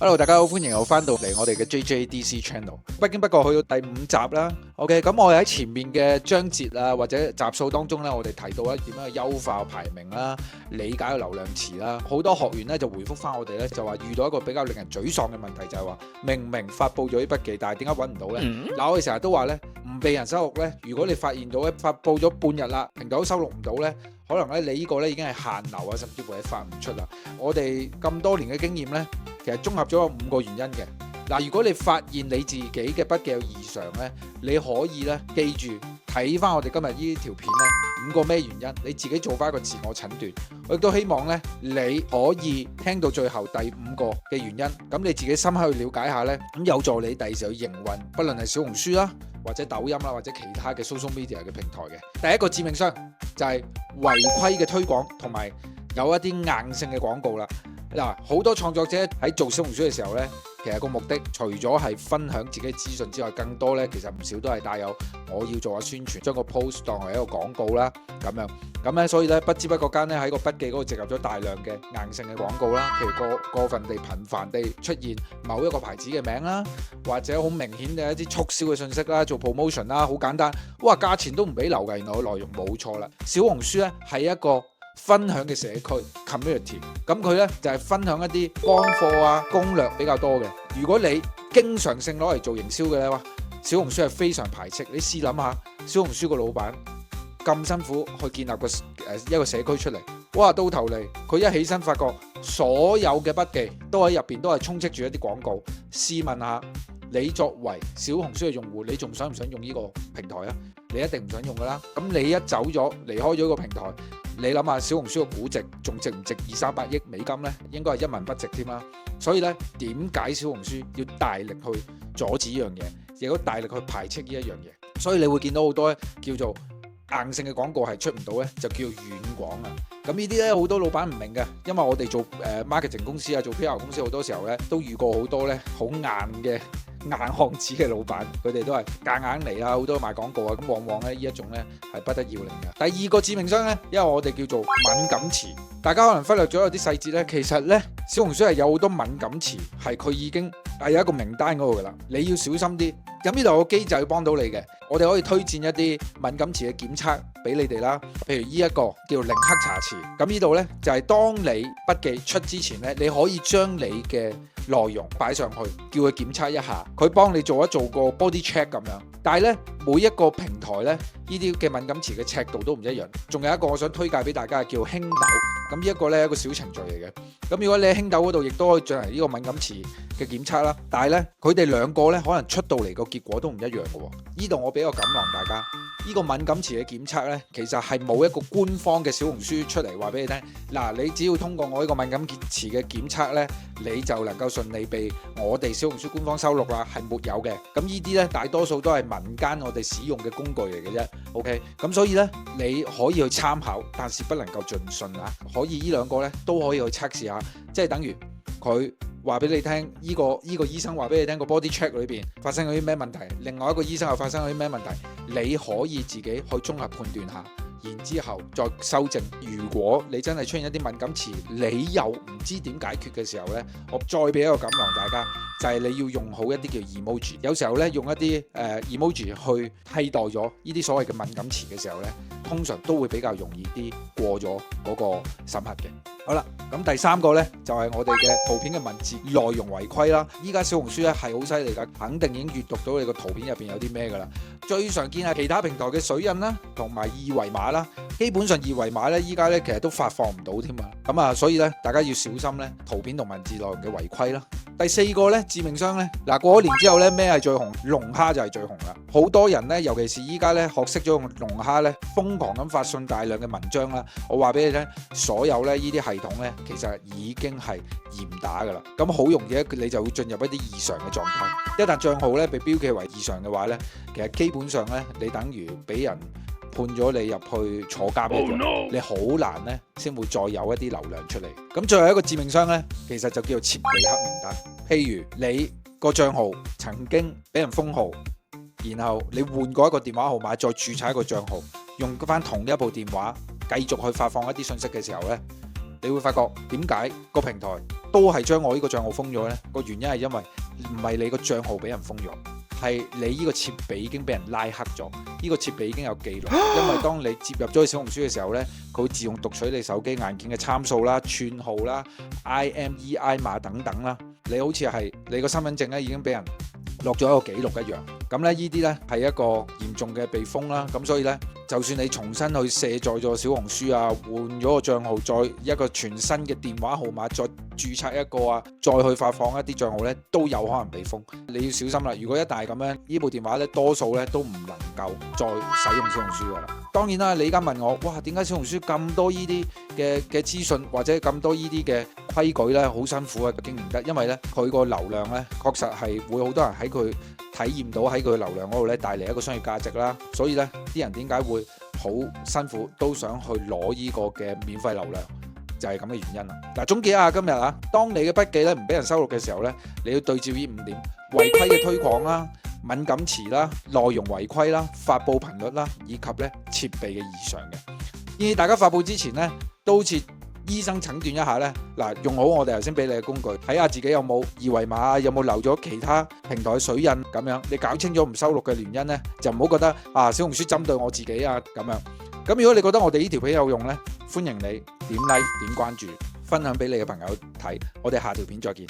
Hello，大家好，歡迎又翻到嚟我哋嘅 JJDC Channel。不經不覺去到第5集啦。OK，咁我哋喺前面嘅章節啊或者集數當中咧，我哋提到咧點樣去優化排名啦、理解個流量詞啦。好多學員咧就回覆翻我哋咧，就話遇到一個比較令人沮喪嘅問題，就係話明明發布咗啲筆記，但係點解揾唔到咧？嗱，我哋成日都話咧，唔被人收錄咧，如果你發現到咧發布咗半日啦，平台都收錄唔到咧，可能咧你呢個咧已經係限流啊，甚至乎係發唔出啦。我哋咁多年嘅經驗咧，其實綜合咗有5個原因嘅。嗱，如果你發現你自己嘅筆記有異常咧，你可以咧記住睇翻我哋今日呢條片咧5個咩原因，你自己做翻一個自我診斷。我亦都希望咧你可以聽到最後第5個嘅原因，咁你自己深刻去了解下咧，咁有助你第二時去營運，不論係小紅書啦，或者抖音啦，或者其他嘅 social media 嘅平台嘅。第一個致命傷就係違規嘅推廣同埋有一啲硬性嘅廣告啦。嗱，好多創作者喺做小紅書嘅時候呢，其實個目的除咗係分享自己資訊之外，更多呢其實唔少都係帶有我要做下宣傳，將個 post 當為一個廣告啦咁樣。咁呢，所以呢，不知不覺間呢喺個筆記嗰度植入咗大量嘅硬性嘅廣告啦，譬如過分地頻繁地出現某一個牌子嘅名啦，或者好明顯嘅一啲促銷嘅信息啦，做 promotion 啦，好簡單，哇，價錢都唔俾留嘅，原來內容冇錯啦。小紅書呢係一個分享嘅社區 community， 咁佢呢就係分享一啲乾貨啊攻略比較多嘅。如果你經常性攞嚟做營銷嘅呢，小紅書係非常排斥。你試諗下，小紅書個老闆咁辛苦去建立一個社區出嚟，哇，到頭嚟佢一起身發覺所有嘅筆記都喺入邊都係充斥住一啲廣告。試問下，你作為小紅書嘅用戶，你仲想唔想用呢個平台啊？你一定唔想用噶啦。咁你一走咗離開咗呢個平台，你諗下小紅書嘅估值仲值唔值200-300億美金呢？應該係一文不值添啦。所以呢，點解小紅書要大力去阻止呢樣嘢，亦都大力去排斥呢一樣嘢？所以你會見到好多叫做硬性嘅廣告係出唔到呢，就叫軟廣啊。咁呢啲呢，好多老闆唔明嘅，因為我哋做marketing 公司啊，做 PR 公司好多時候呢，都遇過好多呢好硬嘅硬漢子嘅老闆，佢哋都係夾硬嚟啊，好多賣廣告啊，咁往往咧呢一種咧係不得要領嘅。第二個致命傷咧，因為我哋叫做敏感詞，大家可能忽略咗有啲細節咧，其實咧小紅書係有好多敏感詞，係佢已經係有一個名單嗰度噶啦，你要小心啲。咁呢度有個機制幫到你嘅，我哋可以推薦一啲敏感詞嘅檢測俾你哋啦。譬如呢一個叫零克查詞，咁呢度呢，就係當你筆記出之前呢，你可以將你嘅內容擺上去，叫佢檢測一下，佢幫你做個 body check 咁樣。但係呢，每一個平台呢，呢啲嘅敏感詞嘅尺度都唔一樣。仲有一個我想推介俾大家叫興豆，咁呢一個呢係一個小程序嚟嘅。咁如果你喺興豆嗰度亦都可以進行呢個敏感詞嘅檢測啦，但係呢，佢哋兩個呢可能出到嚟個結果都唔一樣嘅喎。呢度我俾個錦囊大家，呢個敏感詞嘅檢測呢，其實係冇一個官方嘅小紅書出嚟話俾你聽。嗱，你只要通過我呢個敏感詞嘅檢測呢，你就能夠順利被我哋小紅書官方收錄啦，係沒有嘅。咁呢啲呢，大多數都係民間我哋使用嘅工具嚟嘅啫。OK，咁所以呢，你可以去參考，但是不能夠盡信啊。可以呢兩個呢，都可以去測試下，即係等於佢話俾你聽，呢個醫生話俾你聽個 body check 裏邊發生咗啲咩問題，另外一個醫生又發生咗啲咩問題，你可以自己去綜合判斷下，然之後再修正。如果你真係出現一啲敏感詞，你又唔知點解決嘅時候呢，我再俾一個錦囊大家，就係你要用好一啲叫 emoji。有時候呢，用一啲emoji 去替代咗呢啲所謂嘅敏感詞嘅時候呢，通常都會比較容易啲過咗嗰個審核嘅。好啦，咁第3個呢，就係我哋嘅圖片嘅文字內容違規啦。依家小紅書咧係好犀利㗎，肯定已經閱讀到你個圖片入邊有啲咩㗎啦。最常見係其他平台嘅水印啦，同埋二維碼啦。基本上二維碼咧，依家咧其實都發放唔到添啊。咁啊，所以咧大家要小心咧圖片同文字內容嘅違規啦。第4個咧致命傷咧，嗱，過咗年之後咧咩係最紅？龍蝦就係最紅啦。好多人咧，尤其是依家咧學識咗用龍蝦咧，瘋狂咁發送大量嘅文章啦。我話俾你聽，所有咧呢啲系統咧其實已經係嚴打噶啦。咁好容易咧你就會進入一啲異常嘅狀態。一旦帳號咧被標記為異常嘅話咧，其實基本上咧你等於俾人判咗你入去坐監一樣，你好難咧先會再有一啲流量出嚟。咁最後一個致命傷咧，其實就叫做設備黑名單。譬如你個帳號曾經俾人封號，然後你換過一個電話號碼，再註冊一個帳號，用翻同一部電話繼續去發放一啲信息嘅時候咧，你會發覺點解個平台都係將我呢個賬號封咗呢？個原因係因為唔係你個賬號俾人封咗，係你呢個設備已經俾人拉黑咗，呢個設備已經有記錄。因為當你接入咗去小紅書嘅時候呢，佢會自動讀取你手機硬件嘅參數啦、串號啦、IMEI 碼等等啦。你好似係你個身份證咧已經俾人落咗一個記錄一樣。咁咧呢啲咧係一個嚴重嘅被封啦。咁所以咧，就算你重新去卸載咗小紅書啊，換咗個賬號，再一個全新嘅電話號碼，再註冊一個啊，再去發放一啲賬號咧，都有可能被封。你要小心啦！如果一旦咁樣，呢部電話咧多數咧都唔能夠再使用小紅書噶啦。當然啦，你而家問我，哇，點解小紅書咁多呢啲嘅資訊或者咁多呢啲嘅規矩咧，好辛苦啊經營得？因為咧佢個流量咧確實係會好多人喺佢體驗到喺佢流量嗰度咧帶嚟一個商業價值啦。所以咧啲人點解會好辛苦都想去攞呢個嘅免費流量，就係咁嘅原因啦。嗱，總結下今日啊，當你嘅筆記咧唔俾人收錄嘅時候咧，你要對照呢5點：違規嘅推廣啦、敏感詞啦、內容違規啦、發布頻率啦，以及咧設備嘅異常嘅。建議大家發布之前咧，都好似醫生診斷一下咧，嗱，用好我哋頭先俾你嘅工具，睇下自己有冇二維碼，有冇留咗其他平台水印咁樣。你搞清楚唔收錄嘅原因咧，就唔好覺得小紅書針對我自己啊咁樣。咁如果你覺得我哋呢條片有用咧，歡迎你點 like 點關注，分享俾你嘅朋友睇。我哋下條片再見。